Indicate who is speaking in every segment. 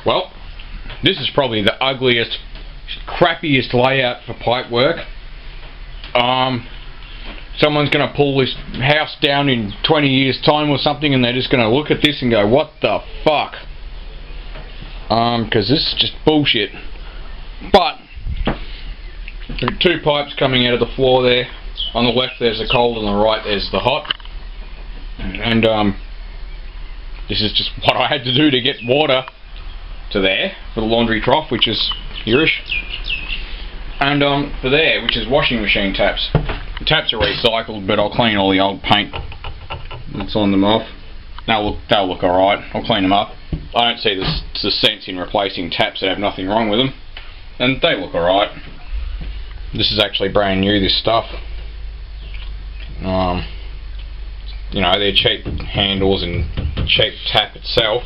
Speaker 1: Well, this is probably the ugliest, crappiest layout for pipe work. Someone's going to pull this house down in 20 years time or something, and they're just going to look at this and go, what the fuck? Because this is just bullshit. But there are two pipes coming out of the floor there. On the left there's the cold, on the right there's the hot. And this is just what I had to do to get water to there for the laundry trough, which is hereish. And for there, which is washing machine taps. The taps are recycled, but I'll clean all the old paint that's on them off. They'll look alright. I'll clean them up. I don't see the sense in replacing taps that have nothing wrong with them. And they look alright. This is actually brand new, this stuff. You know, they're cheap handles and cheap tap itself.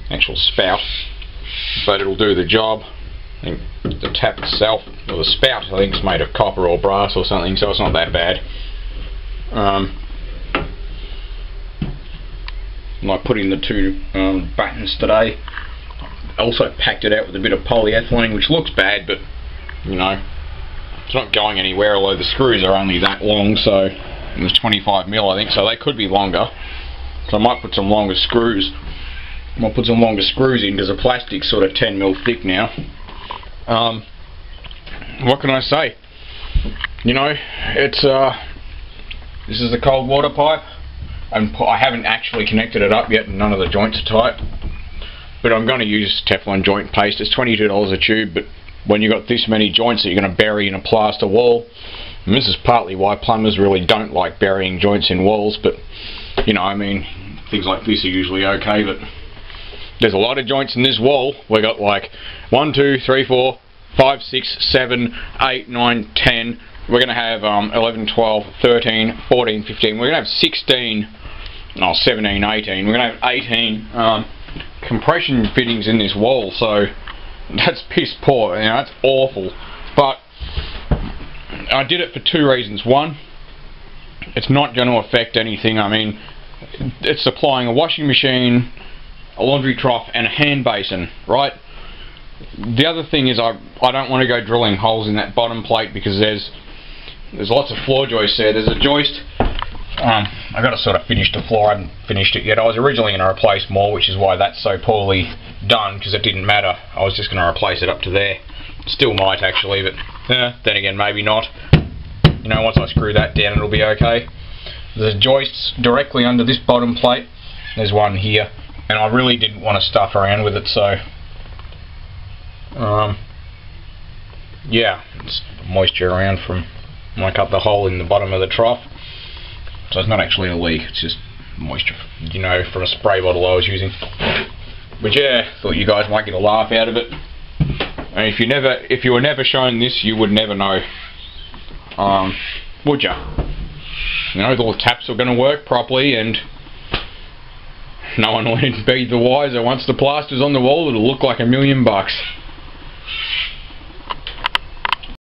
Speaker 1: Actual spout. But it'll do the job. I think the tap itself, or the spout, I think is made of copper or brass or something, so it's not that bad. I put in the two buttons today. I also packed it out with a bit of polyethylene, which looks bad, but you know, it's not going anywhere, although the screws are only that long, so it was 25mm I think, so they could be longer. So I might put some longer screws. I might put some longer screws in, because the plastic's sort of 10mm thick now. What can I say? You know, it's this is the cold water pipe, and I haven't actually connected it up yet, and none of the joints are tight. But I'm going to use Teflon joint paste. It's $22 a tube, but when you've got this many joints that you're going to bury in a plaster wall, and this is partly why plumbers really don't like burying joints in walls, but you know, I mean, things like this are usually okay, but there's a lot of joints in this wall. We got like 1, 2, 3, 4, 5, 6, 7, 8, 9, 10. We're going to have 11, 12, 13, 14, 15. We're going to have 16, no, 17, 18. We're going to have 18 compression fittings in this wall, so that's piss poor. You know, that's awful. But I did it for two reasons. One, it's not going to affect anything. I mean, it's supplying a washing machine, a laundry trough and a hand basin, right? The other thing is I don't want to go drilling holes in that bottom plate, because there's lots of floor joists there. There's a joist, I've got to sort of finish the floor. I haven't finished it yet. I was originally going to replace more, which is why that's so poorly done, because it didn't matter. I was just going to replace it up to there. Still might actually, but then again maybe not. You know, once I screw that down it'll be okay. There's joists directly under this bottom plate. There's one here. And I really didn't want to stuff around with it, so yeah, it's moisture around from when I cut the hole in the bottom of the trough. So it's not actually a leak, it's just moisture, you know, from a spray bottle I was using. But yeah, thought you guys might get a laugh out of it. And if you were never shown this, you would never know, would ya? You know, all the taps are going to work properly, and no one will be the wiser. Once the plaster's on the wall, it'll look like $1,000,000.